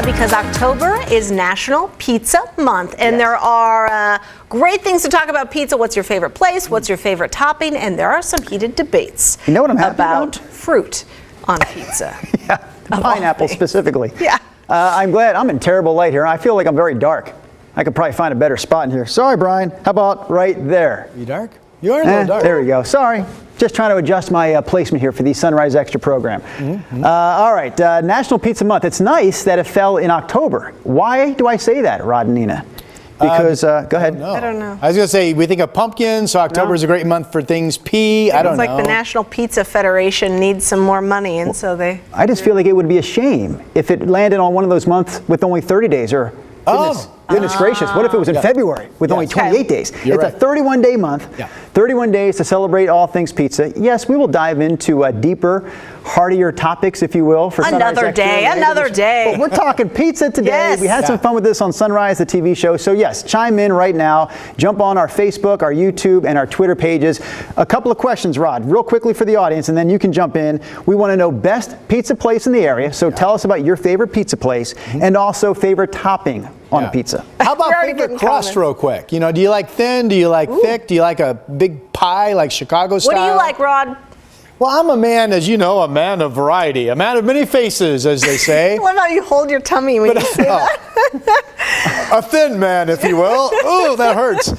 because October is National Pizza Month, and there are great things to talk about pizza. What's your favorite place? What's your favorite topping? And there are some heated debates about fruit on pizza. Yeah, pineapple specifically. Yeah. I'm glad. I'm in terrible light here. I feel like I'm very dark. I could probably find a better spot in here. Sorry, Brian. How about right there? You dark? You are a little dark. There we go. Sorry. Just trying to adjust my placement here for the Sunrise Extra program. All right, National Pizza Month. It's nice that it fell in October. Why do I say that, Rod and Nina? Because, go ahead. I don't know. I was going to say, we think of pumpkins, so October is a great month for things. I don't know. It's like the National Pizza Federation needs some more money, and so they... I just feel like it would be a shame if it landed on one of those months with only 30 days or... Goodness gracious, what if it was in February with only 28 days? It's a 31-day month, 31 days to celebrate all things pizza. Yes, we will dive into deeper, heartier topics, if you will, for another day. But we're talking pizza today. Yes. We had some fun with this on Sunrise, the TV show. So yes, chime in right now. Jump on our Facebook, our YouTube, and our Twitter pages. A couple of questions, Rod, real quickly for the audience, and then you can jump in. We want to know best pizza place in the area. So tell us about your favorite pizza place and also favorite topping on a pizza. How about favorite crust real quick? You know, do you like thin? Do you like thick? Do you like a big pie like Chicago style? What do you like, Rod? Well, I'm a man, as you know, a man of variety, a man of many faces, as they say. What about you hold your tummy when you say that? A thin man, if you will. Ooh, that hurts.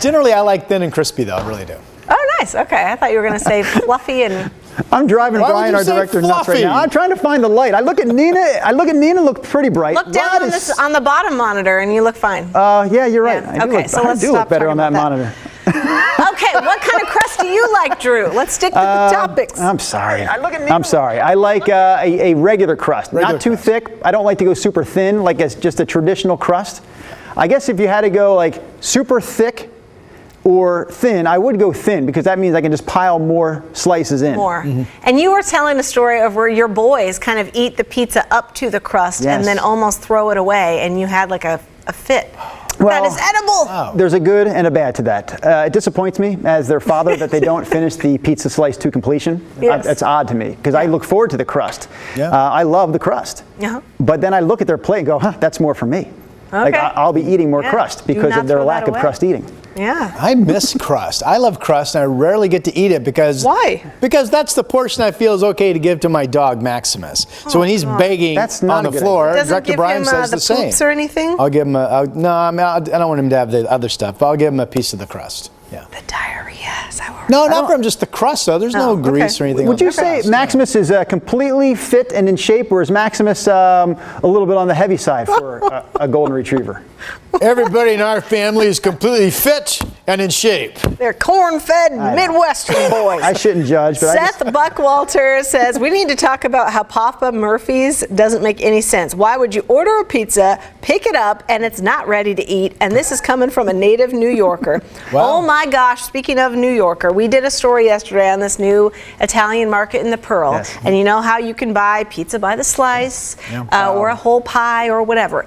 Generally, I like thin and crispy, though. I really do. Oh, nice. Okay. I thought you were going to say fluffy and... I'm driving Brian, our director, nuts right now. I'm trying to find the light. I look at Nina, look pretty bright. Look down on the bottom monitor, and you look fine. Yeah, you're right. Yeah. I do look better on that monitor. Okay, what kind of crust do you like, Drew? Let's stick to the topics. I'm sorry. I'm sorry. I like a regular crust, not too thick. I don't like to go super thin, like it's just a traditional crust. I guess if you had to go like super thick or thin, I would go thin because that means I can just pile more slices in. And you were telling a story of where your boys kind of eat the pizza up to the crust and then almost throw it away, and you had like a fit. Well, that is edible. Wow. There's a good and a bad to that. It disappoints me as their father that they don't finish the pizza slice to completion. That's odd to me because I look forward to the crust. I love the crust. But then I look at their plate and go, that's more for me. Like I'll be eating more crust because of their lack of crust eating. I miss crust. I love crust, and I rarely get to eat it because... Why? Because that's the portion I feel is okay to give to my dog, Maximus. So when he's begging on the floor, Director Brian says the same. Poops or anything? I'll give him I don't want him to have the other stuff, but I'll give him a piece of the crust. The diarrhea. No, not from just the crust, though. There's no grease or anything. Would you say Maximus is completely fit and in shape, or is Maximus a little bit on the heavy side for a golden retriever? Everybody in our family is completely fit and in shape. They're corn-fed Midwestern boys. I shouldn't judge, but Seth Buckwalter says, we need to talk about how Papa Murphy's doesn't make any sense. Why would you order a pizza, pick it up, and it's not ready to eat? And this is coming from a native New Yorker. Oh my gosh, speaking of New Yorker, we did a story yesterday on this new Italian market in the Pearl. And you know how you can buy pizza by the slice or a whole pie or whatever.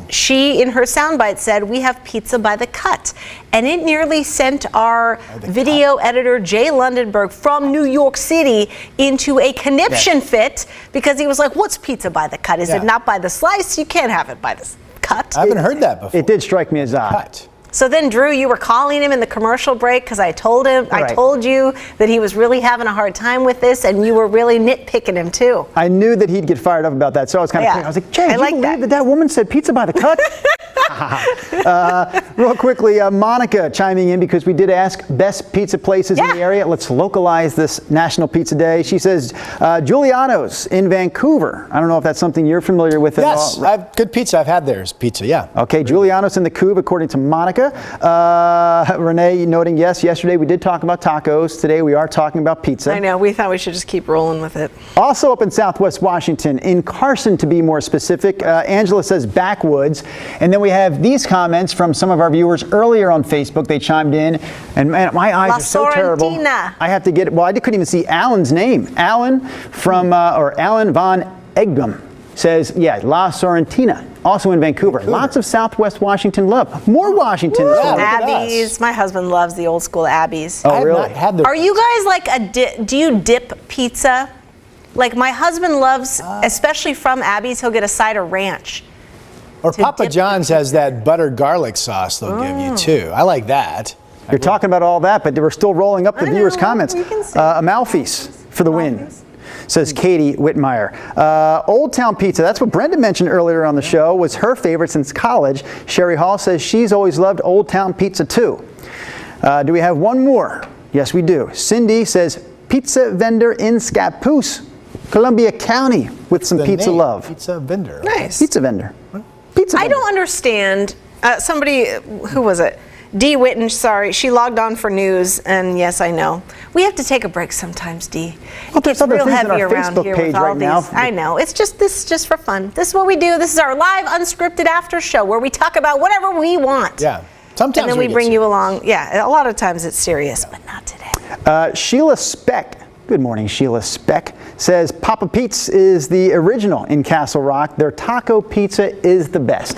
She, in her soundbite, said, we have pizza by the cut. And it nearly sent our video editor, Jay Lundenberg, from New York City into a conniption fit because he was like, what's pizza by the cut? Is it not by the slice? You can't have it by the cut. I haven't heard that before. It did strike me as odd. So then, Drew, you were calling him in the commercial break because I told you that he was really having a hard time with this, and you were really nitpicking him too. I knew that he'd get fired up about that, so I was kind of I was like, Jay, do you believe that woman said pizza by the cut? Real quickly, Monica chiming in because we did ask best pizza places in the area. Let's localize this National Pizza Day. She says Giuliano's in Vancouver. I don't know if that's something you're familiar with at all. Yes, good pizza. I've had theirs pizza, Okay, Giuliano's in the Couve, according to Monica. Renee noting, yes, yesterday we did talk about tacos. Today we are talking about pizza. I know. We thought we should just keep rolling with it. Also up in Southwest Washington, in Carson to be more specific, Angela says backwoods. And then we have these comments from some of our viewers earlier on Facebook. They chimed in, and man, my eyes are so terrible. I have to get it. Well, I couldn't even see Alan's name. Alan from, or Alan von Eggum says, La Sorrentina. Also in Vancouver. Lots of Southwest Washington love. More Washington. Abby's. My husband loves the old school Abby's. Oh, really? Are you guys like do you dip pizza Like my husband loves, especially from Abby's, he'll get a side of ranch. Or Papa John's has that butter garlic sauce they'll give you too. I like that. You're talking about all that, but we're still rolling up the viewers' comments. Amalfi's for the win, says Katie Whitmire. Old Town Pizza, that's what Brenda mentioned earlier on the show, was her favorite since college. Sherry Hall says she's always loved Old Town Pizza too. Do we have one more? Yes, we do. Cindy says pizza vendor in Scappoose, Columbia County, with some pizza love. Pizza vendor. Nice. Pizza vendor. Pizza vendor. I don't understand. Somebody, who was it? Dee Witten, sorry, she logged on for news, and yes, I know. We have to take a break sometimes, Dee. Well, there's other things on our Facebook page right now. I know. This is just for fun. This is what we do. This is our live, unscripted after show where we talk about whatever we want. Yeah. Sometimes and then we bring you along. Yeah, a lot of times it's serious, but not today. Sheila Speck. Good morning, Sheila Speck, says Papa Pete's is the original in Castle Rock. Their taco pizza is the best.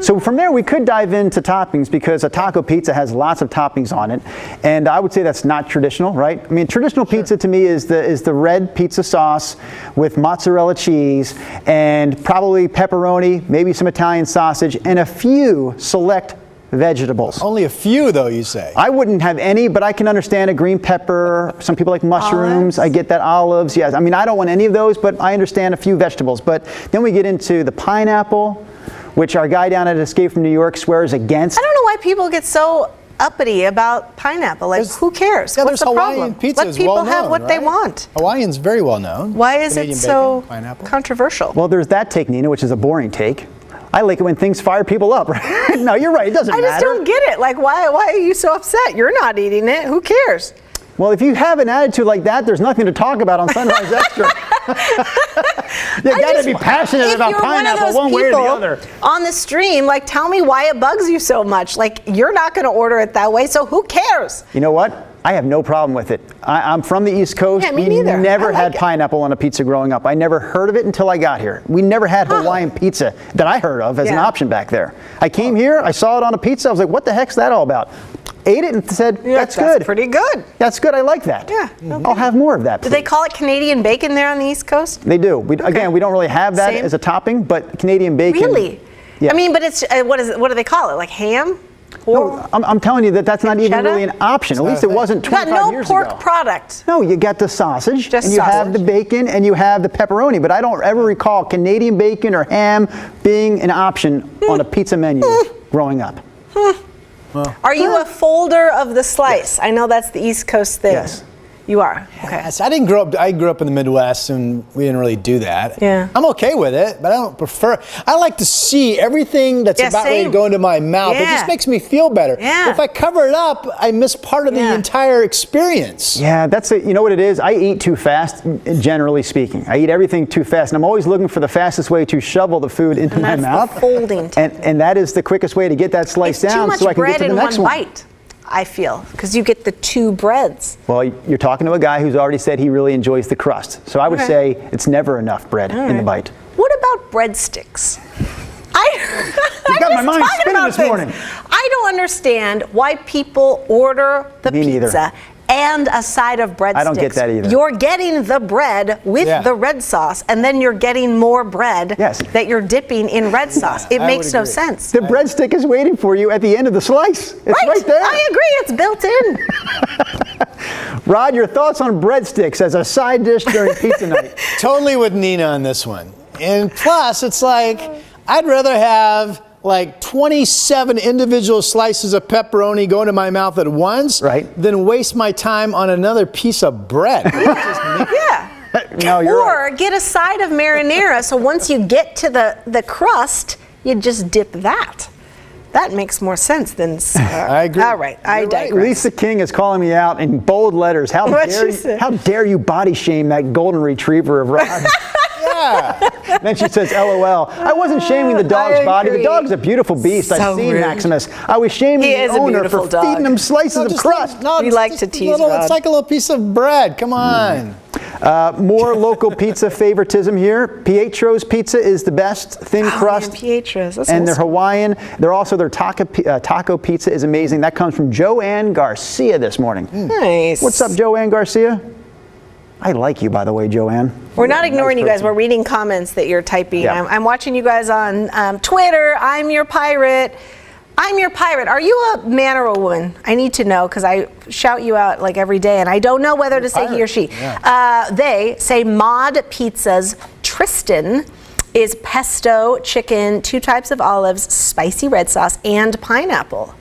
So from there, we could dive into toppings because a taco pizza has lots of toppings on it. And I would say that's not traditional, right? I mean, traditional pizza to me is the red pizza sauce with mozzarella cheese and probably pepperoni, maybe some Italian sausage, and a few select vegetables. Only a few, though, you say? I wouldn't have any, but I can understand a green pepper. Some people like mushrooms. I get that. Olives. Yes. I mean, I don't want any of those, but I understand a few vegetables. But then we get into the pineapple, which our guy down at Escape from New York swears against. I don't know why people get so uppity about pineapple. Like, who cares? Yeah, What's the Hawaiian problem? pizza Let people have what they want. Hawaiian's very well known. Why is it so controversial? Well, there's that take, Nina, which is a boring take. I like it when things fire people up. No, you're right. It doesn't matter. I just don't get it. Like, why are you so upset? You're not eating it. Who cares? Well, if you have an attitude like that, there's nothing to talk about on Sunrise Extra. You got to be passionate about pineapple one way or the other. On the stream, like, tell me why it bugs you so much. Like, you're not going to order it that way, so who cares? You know what? I have no problem with it. I'm from the East Coast. Yeah, me neither. We never had pineapple on a pizza growing up. I never heard of it until I got here. We never had Hawaiian pizza that I heard of as an option back there. I came here, I saw it on a pizza, I was like, what the heck's that all about? Ate it and said, that's good. That's pretty good. That's good, I like that. Yeah. Okay. I'll have more of that, please. Do they call it Canadian bacon there on the East Coast? They do. Again, we don't really have that as a topping, but Canadian bacon. Really? Yeah. I mean, but it's, what do they call it? Like ham? No, I'm telling you that's not even really an option. At least it wasn't 25 years ago. You got no pork product. No, you got the sausage, and you have the bacon, and you have the pepperoni. But I don't ever recall Canadian bacon or ham being an option on a pizza menu growing up. Are you a folder of the slice? Yes. I know that's the East Coast thing. Yes. You are. Okay. Yes, I grew up in the Midwest, and we didn't really do that. Yeah. I'm okay with it, but I don't prefer. I like to see everything that's about ready to go into my mouth. Yeah. It just makes me feel better. Yeah. If I cover it up, I miss part of the entire experience. Yeah, that's it. You know what it is? I eat too fast, generally speaking. I eat everything too fast, and I'm always looking for the fastest way to shovel the food into my mouth. The folding and that is the quickest way to get that slice down, so I can get to the next one. Bite. I feel, because you get the two breads. Well, you're talking to a guy who's already said he really enjoys the crust. So I would say it's never enough bread in the bite. What about breadsticks? You got my mind spinning this morning. I don't understand why people order the pizza and a side of breadsticks. I don't get that either. You're getting the bread with the red sauce, and then you're getting more bread that you're dipping in red sauce. It makes no sense. The breadstick is waiting for you at the end of the slice. It's right there. I agree. It's built in. Rod, your thoughts on breadsticks as a side dish during pizza night? Totally with Nina on this one. And plus, it's like, I'd rather have like 27 individual slices of pepperoni go into my mouth at once than waste my time on another piece of bread. No, or get a side of marinara, so once you get to the crust, you just dip that. That makes more sense than... I agree. All right, I digress. Lisa King is calling me out in bold letters. How dare you body shame that golden retriever of Rod? Then she says, LOL. I wasn't shaming the dog's body. The dog's a beautiful beast. I've seen Maximus. I was shaming the owner for feeding him slices of crust. We like to tease Rod. It's like a little piece of bread. Come on. More local pizza favoritism here. Pietro's Pizza is the best. Thin crust. Pietro's. And they're Hawaiian. They're also their taco pizza is amazing. That comes from Joanne Garcia this morning. Nice. What's up, Joanne Garcia? I like you, by the way, Joanne. We're not ignoring you guys. We're reading comments that you're typing. Yeah. I'm watching you guys on Twitter. I'm your pirate. I'm your pirate. Are you a man or a woman? I need to know because I shout you out like every day, and I don't know whether to say he or she. Yeah. They say Mod Pizzas. Tristan is pesto, chicken, 2 types of olives, spicy red sauce, and pineapple.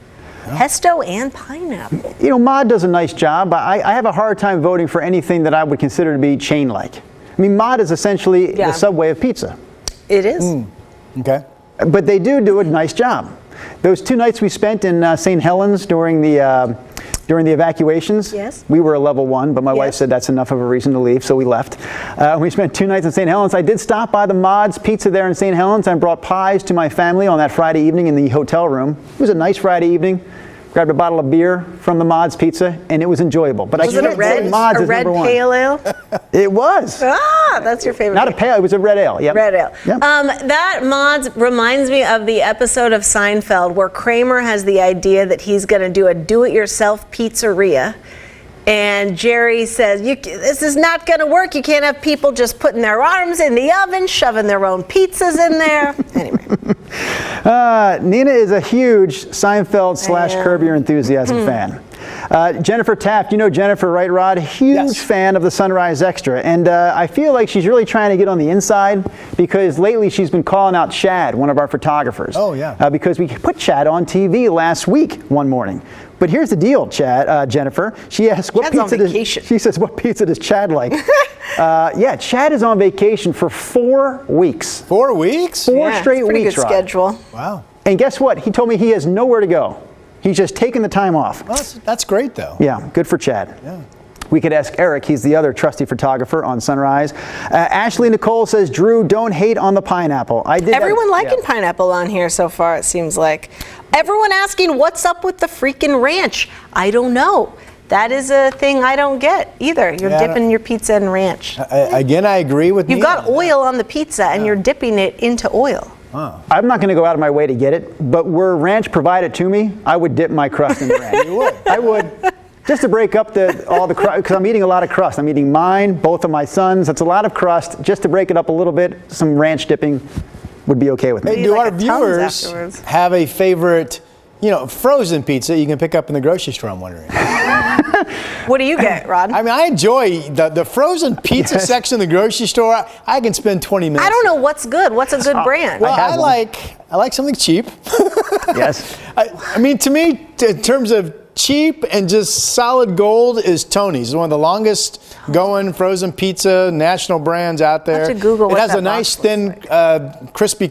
Pesto and pineapple. You know, Mod does a nice job, but I have a hard time voting for anything that I would consider to be chain-like. I mean, Mod is essentially the Subway of pizza. It is. Okay. But they do a nice job. Those 2 nights we spent in St. Helens during the evacuations, we were a level 1, but my wife said that's enough of a reason to leave, so we left. We spent 2 nights in St. Helens. I did stop by the Mod's Pizza there in St. Helens and brought pies to my family on that Friday evening in the hotel room. It was a nice Friday evening. Grabbed a bottle of beer from the Mod's Pizza, and it was enjoyable. But was it a red pale ale? It was. Ah, that's your favorite. Not a pale, it was a red ale. Yep. Red ale. Yep. That Mod's reminds me of the episode of Seinfeld where Kramer has the idea that he's going to do a do-it-yourself pizzeria. And Jerry says, this is not going to work. You can't have people just putting their arms in the oven, shoving their own pizzas in there. Anyway. Nina is a huge Seinfeld / Curb Your Enthusiasm fan. Jennifer Taft, you know Jennifer, right, Rod? Huge fan of the Sunrise Extra. And I feel like she's really trying to get on the inside because lately she's been calling out Chad, one of our photographers. Oh, yeah. Because we put Chad on TV last week, one morning. But here's the deal, Jennifer. She asked, what pizza does Chad like? Yeah, Chad is on vacation for 4 weeks. 4 weeks? 4 straight pretty weeks, good Rod. schedule. Wow. And guess what? He told me he has nowhere to go. He's just taking the time off. Well, that's great, though. Yeah, good for Chad. Yeah. We could ask Eric. He's the other trusty photographer on Sunrise. Ashley Nicole says, Drew, don't hate on the pineapple. Everyone liking pineapple on here so far, it seems like. Everyone asking, what's up with the freaking ranch? I don't know. That is a thing I don't get either. You're dipping your pizza in ranch. Again, I agree with you. You've got oil on the pizza and you're dipping it into oil. Huh. I'm not going to go out of my way to get it, but were ranch provided to me, I would dip my crust in the ranch. You would? I would. Just to break up all the crust, because I'm eating a lot of crust. I'm eating mine, both of my sons. That's a lot of crust. Just to break it up a little bit, some ranch dipping would be okay with me. Hey, do our viewers have a favorite, frozen pizza you can pick up in the grocery store, I'm wondering? What do you get, Rod? I mean, I enjoy the frozen pizza section in the grocery store. I can spend 20 minutes. I don't know what's good. What's a good brand? Well, I like something cheap. Yes. I mean, to me, in terms of cheap and just solid gold is Tony's. It's one of the longest going frozen pizza national brands out there. I have to Google it what has that a nice box thin crispy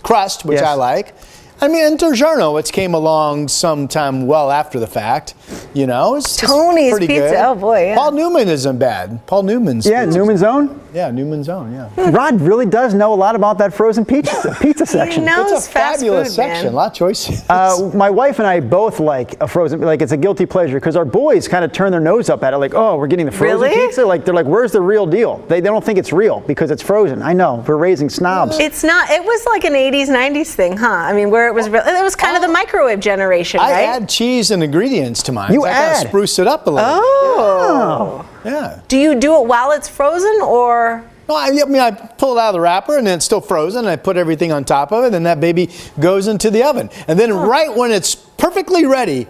crust, which I like. I mean, and DiGiorno, which came along sometime well after the fact, it's Tony's pretty Pizza. good. Oh boy, yeah. Paul Newman isn't bad. Paul Newman's pizza. Newman's Own? Yeah, Newman's Own, yeah. Rod really does know a lot about that frozen pizza section. He knows It's a fabulous section. A lot of choices. My wife and I both like a frozen, it's a guilty pleasure because our boys kind of turn their nose up at it like, oh, we're getting the frozen pizza? They're like, where's the real deal? They don't think it's real because it's frozen. I know, we're raising snobs. It's not, it was like an 80s, 90s thing, huh? I mean, where it was kind of the microwave generation, right? I add cheese and ingredients to mine. I kind of spruce it up a little. Oh. Yeah. Do you do it while it's frozen or? No, I pull it out of the wrapper and then it's still frozen and I put everything on top of it and that baby goes into the oven. And then right when it's perfectly ready,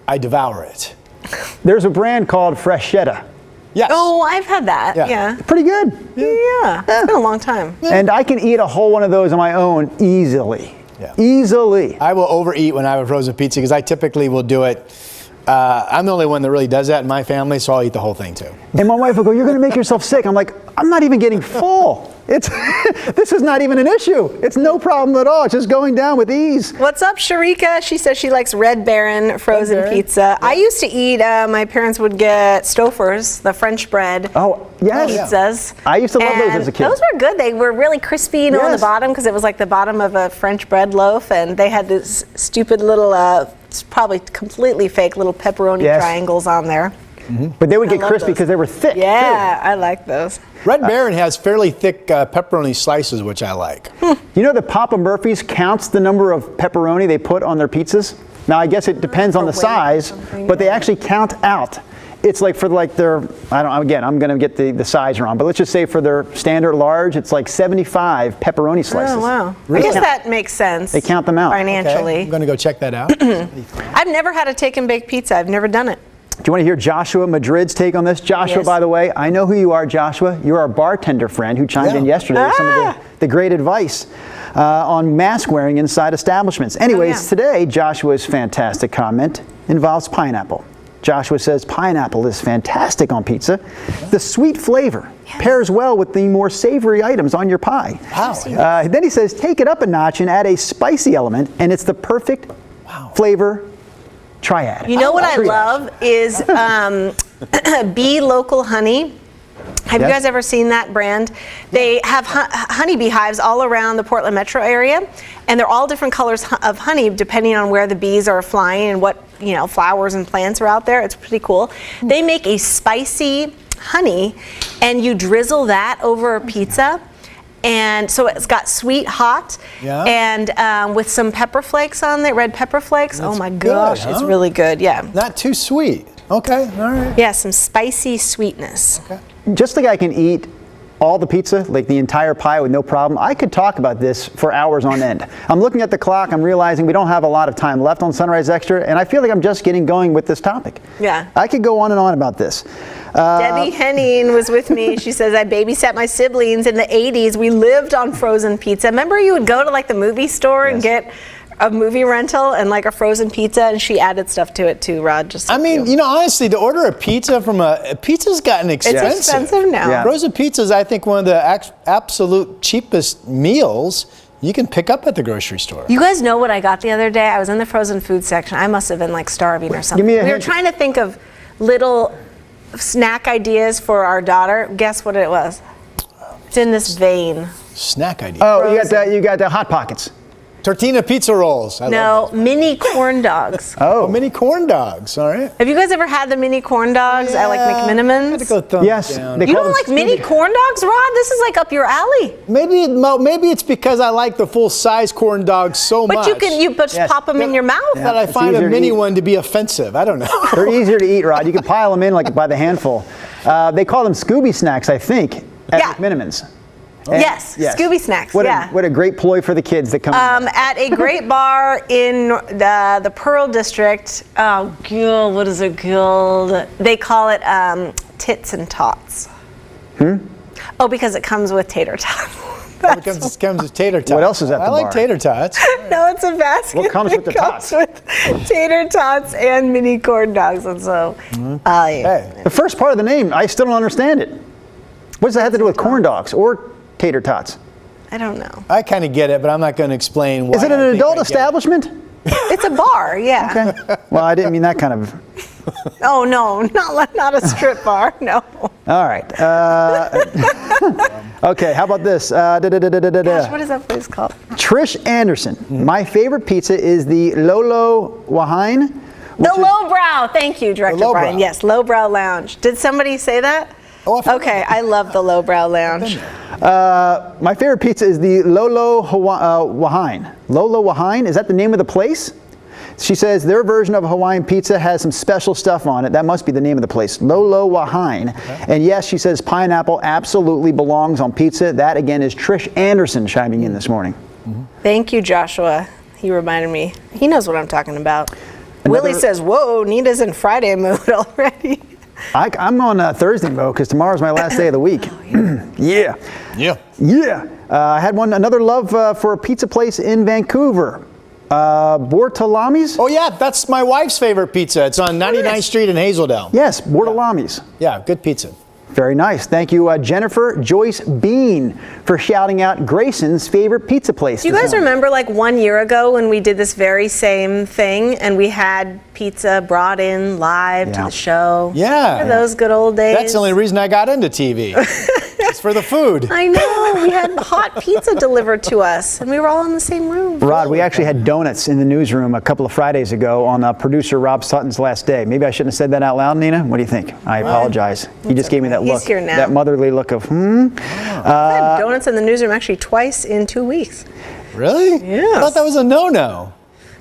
I devour it. There's a brand called Freshetta. Yes. Oh, I've had that. Yeah. Pretty good. Yeah. It's been a long time. And I can eat a whole one of those on my own easily. Yeah. Easily. I will overeat when I have a frozen pizza because I typically will do it. I'm the only one that really does that in my family, so I'll eat the whole thing too. And my wife will go, you're going to make yourself sick. I'm like, I'm not even getting full. This is not even an issue. It's no problem at all. It's just going down with ease. What's up, Sharika? She says she likes Red Baron frozen pizza. Yeah. I used to eat, my parents would get Stouffer's, the French bread pizzas. I used to love those as a kid. Those were good. They were really crispy, on the bottom because it was like the bottom of a French bread loaf, and they had this stupid little, probably completely fake little pepperoni triangles on there. Mm-hmm. But they would get crispy because they were thick. Yeah, too. I like those. Red Baron has fairly thick pepperoni slices, which I like. You know that Papa Murphy's counts the number of pepperoni they put on their pizzas? Now, I guess it depends on the size, but they actually count out. It's like for like their, I'm going to get the size wrong, but let's just say for their standard large, it's like 75 pepperoni slices. Oh, wow. Really? I guess that makes sense. They count them out. Financially. Okay, I'm going to go check that out. I've never had a take and bake pizza. I've never done it. Do you want to hear Joshua Madrid's take on this? Joshua, Yes. by the way, I know who you are, Joshua. You're our bartender friend who chimed in yesterday with some of the great advice on mask wearing inside establishments. Anyways, today, Joshua's fantastic comment involves pineapple. Joshua says pineapple is fantastic on pizza. The sweet flavor pairs well with the more savory items on your pie. Wow. Then he says take it up a notch and add a spicy element, and it's the perfect flavor triad. You know what I love is Bee Local Honey. Have you guys ever seen that brand? They have honeybee hives all around the Portland metro area, and they're all different colors of honey depending on where the bees are flying and what flowers and plants are out there. It's pretty cool. They make a spicy honey, and you drizzle that over a pizza. And so it's got sweet, hot, and with some pepper flakes on there, red pepper flakes. Oh my gosh, it's really good. Yeah. Not too sweet. Okay, all right. Yeah, some spicy sweetness. Okay. Just like I can eat all the pizza, like the entire pie with no problem, I could talk about this for hours on end. I'm looking at the clock, I'm realizing we don't have a lot of time left on Sunrise Extra, and I feel like I'm just getting going with this topic. Yeah. I could go on and on about this. Debbie Henning was with me. She says, I babysat my siblings in the 80s. We lived on frozen pizza. Remember you would go to like the movie store and get a movie rental and like a frozen pizza, and she added stuff to it too, Rod. Just I mean, honestly, to order a pizza from pizza's gotten expensive. It's expensive now. Yeah. Frozen pizza is, I think, one of the absolute cheapest meals you can pick up at the grocery store. You guys know what I got the other day? I was in the frozen food section. I must have been like starving or something. Give me a We were hint. trying to think of little snack ideas for our daughter. Guess what it was? It's in this vein. Snack idea. Oh, you got the Hot Pockets. Tortilla pizza rolls. I love No, those. mini corn dogs. Oh, mini corn dogs. All right. Have you guys ever had the mini corn dogs at like I had to McMinimans? go thumbs Yes. down. They You call don't them like mini corn dogs, Rod? This is like up your alley. Maybe it's because I like the full size corn dogs so much. But you just pop them in your mouth. that I It's find a easier to mini eat. one to be offensive. I don't know. They're easier to eat, Rod. You can pile them in like by the handful. They call them Scooby snacks, I think, at McMinimans. And- Yes, Scooby snacks. What a great ploy for the kids that come. At a great bar in the Pearl District. Oh, God, what is it called? They call it tits and tots. Oh, because it comes with tater tots. It comes with tater tots. What else is at the I like bar? tater tots. No, it's a basket. What comes with the tots? With tater tots and mini corn dogs, and so. Hey. The first part of the name, I still don't understand it. What does that have to do with corn dogs or tater tots? I don't know. I kind of get it, but I'm not going to explain why. Is it an I think adult I get it. establishment? It's a bar, yeah. Okay. Well, I didn't mean that kind of. Oh no, not a strip bar. No. All right. Okay. How about this? Gosh, what is that place called? Trish Anderson. My favorite pizza is the Lolo Wahine. The Lowbrow. Thank you, Director Lowbrow. Brian. Yes, Lowbrow Lounge. Did somebody say that? Oh, I've heard Okay, I love the Lowbrow Lounge. My favorite pizza is the Lolo Wahine. Lolo Wahine? Is that the name of the place? She says their version of a Hawaiian pizza has some special stuff on it. That must be the name of the place. Lolo Wahine. Okay. And yes, she says pineapple absolutely belongs on pizza. That again is Trish Anderson chiming in this morning. Thank you, Joshua. He reminded me. He knows what I'm talking about. Willie says, whoa, Nita's in Friday mood already. I'm on Thursday mode because tomorrow's my last day of the week. Yeah. I had another love for a pizza place in Vancouver. Bortolami's? Oh yeah, that's my wife's favorite pizza. It's on 99th Street in Hazeldale. Yes, Bortolami's. Yeah, good pizza. Very nice. Thank you, Jennifer Joyce Bean, for shouting out Grayson's favorite pizza place. Do you guys remember like 1 year ago when we did this very same thing and we had pizza brought in live to the show? Yeah. Remember those good old days? That's the only reason I got into TV. It's for the food. I know. We had hot pizza delivered to us and we were all in the same room. Rod, we actually had donuts in the newsroom a couple of Fridays ago on producer Rob Sutton's last day. Maybe I shouldn't have said that out loud, Nina. What do you think? I apologize. He just gave me that look. He's here now. That motherly look of, I've had donuts in the newsroom actually twice in 2 weeks. Really? Yes. I thought that was a no-no.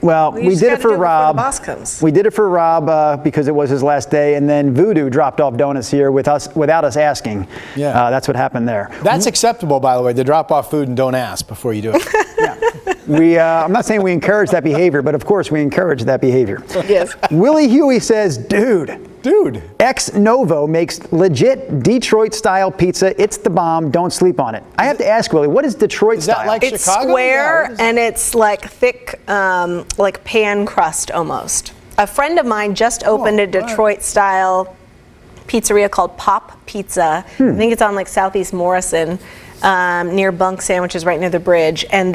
Well, we just did it gotta for do it before Rob. the boss comes. We did it for Rob because it was his last day, and then Voodoo dropped off donuts here without us asking. Yeah. That's what happened there. That's acceptable, by the way, to drop off food and don't ask before you do it. I'm not saying we encourage that behavior, but of course we encourage that behavior. Yes. Willie Huey says, dude, Ex Novo makes legit Detroit-style pizza. It's the bomb. Don't sleep on it. I have to ask, Willie, what is Detroit style? That like It's Chicago? square and it's like thick, like pan crust almost. A friend of mine just opened a Detroit-style pizzeria called Pop Pizza. I think it's on like Southeast Morrison, near Bunk Sandwiches, right near the bridge. And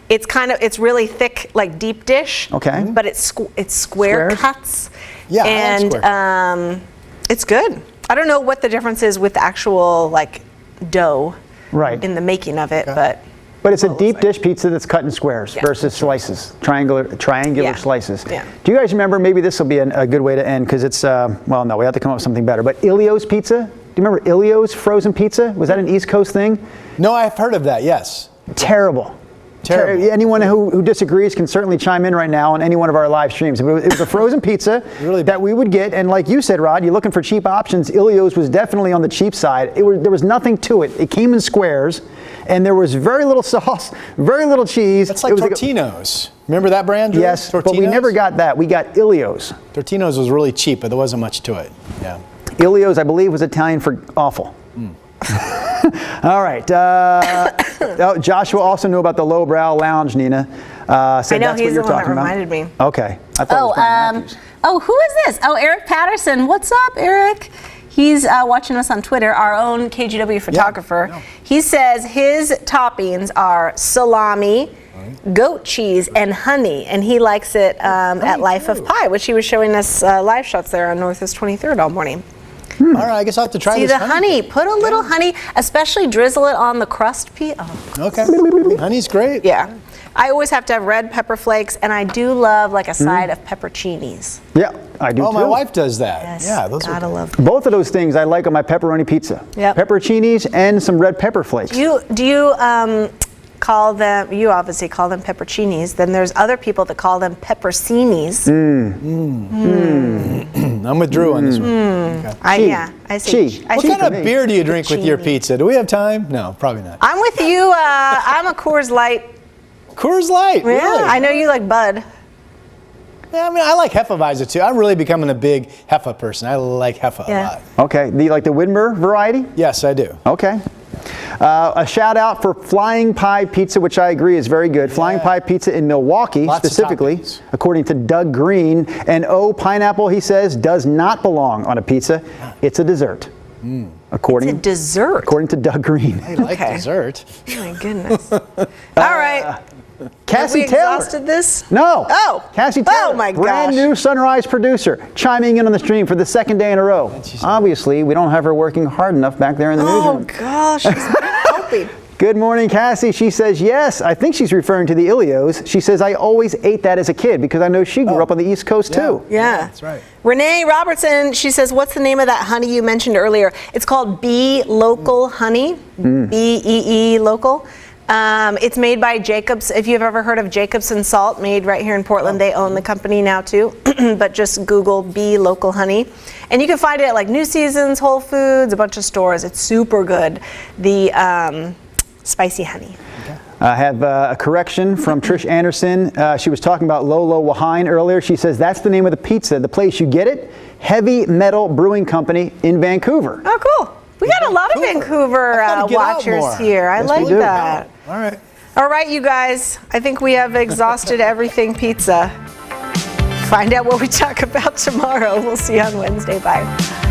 it's really thick, like deep dish. Okay. But it's square Squares? cuts. Yeah, I like and square. it's good. I don't know what the difference is with the actual like dough in the making of it, but it's a deep dish pizza that's cut in squares versus slices, triangular slices. Yeah. Do you guys remember, maybe this will be a good way to end because it's, well, no, we have to come up with something better, but Illio's Pizza? Do you remember Illio's frozen pizza? Was that an East Coast thing? No, I've heard of that, yes. Terrible. Anyone who disagrees can certainly chime in right now on any one of our live streams. It was a frozen pizza that we would get, and like you said, Rod, you're looking for cheap options. Illio's was definitely on the cheap side. There was nothing to it. It came in squares, and there was very little sauce, very little cheese. That's like Tortino's. Remember that brand, Drew? Yes, Tortino's? but we never got that. We got Illio's. Tortino's was really cheap, but there wasn't much to it. Yeah. Illio's, I believe, was Italian for awful. All right. Joshua also knew about the Lowbrow Lounge, Nina. I know, he's the one that reminded me. Okay. I thought it was Brian Matthews. Who is this? Oh, Eric Patterson. What's up, Eric? He's watching us on Twitter, our own KGW photographer. Yeah. He says his toppings are salami, goat cheese, and honey, and he likes it at Life of Pi, which he was showing us live shots there on Northwest 23rd all morning. All right, I guess I'll have to try this. See the honey. Put a little honey, especially drizzle it on the crust piece. Oh, okay. Honey's great. yeah. I always have to have red pepper flakes, and I do love like a side of pepperoncinis. Yeah, I do too. Oh, my wife does that. Yes, Yeah, those gotta are love them. Both of those things I like on my pepperoni pizza. Yep. Pepperoncinis and some red pepper flakes. Do you call them? You obviously call them pepperoncinis. Then there's other people that call them pepperoncinis. I'm with Drew on this one. Okay. I see. What kind of beer do you drink with your pizza? Do we have time? No, probably not. I'm with you. I'm a Coors Light. Coors Light. Yeah, Really? I know you like Bud. Yeah, I mean, I like Hefeweizen too. I'm really becoming a big Hefe person. I like Hefe a lot. Okay, like the Widmer variety? Yes, I do. Okay. A shout out for Flying Pie Pizza, which I agree is very good. Flying Pie Pizza in Milwaukee, Lots of specifically, toppings. according to Doug Green. And pineapple, he says, does not belong on a pizza. It's a dessert. According, It's a dessert. According to Doug Green. I like dessert. Oh my goodness. All right. Cassie Have we Taylor. exhausted this? No. Oh. Cassie Taylor. Oh my Brand gosh. new Sunrise producer, chiming in on the stream for the second day in a row. Obviously, we don't have her working hard enough back there in the Oh newsroom. gosh, she's helping. Good morning, Cassie. She says, yes, I think she's referring to the Illios. She says, I always ate that as a kid because I know she grew up on the East Coast too. Yeah. That's right. Renee Robertson, she says, what's the name of that honey you mentioned earlier? It's called Bee Local Honey. B-E-E Local. It's made by Jacobs. If you've ever heard of Jacobs and Salt, made right here in Portland, they own the company now too. But just Google Bee Local Honey. And you can find it at like New Seasons, Whole Foods, a bunch of stores. It's super good. The spicy honey. I have a correction from Trish Anderson. She was talking about Lolo Wahine earlier. She says that's the name of the pizza, the place you get it, Heavy Metal Brewing Company in Vancouver. Oh, cool. We got a lot of Vancouver watchers here. I like that. All right. All right, you guys. I think we have exhausted everything pizza. Find out what we talk about tomorrow. We'll see you on Wednesday. Bye.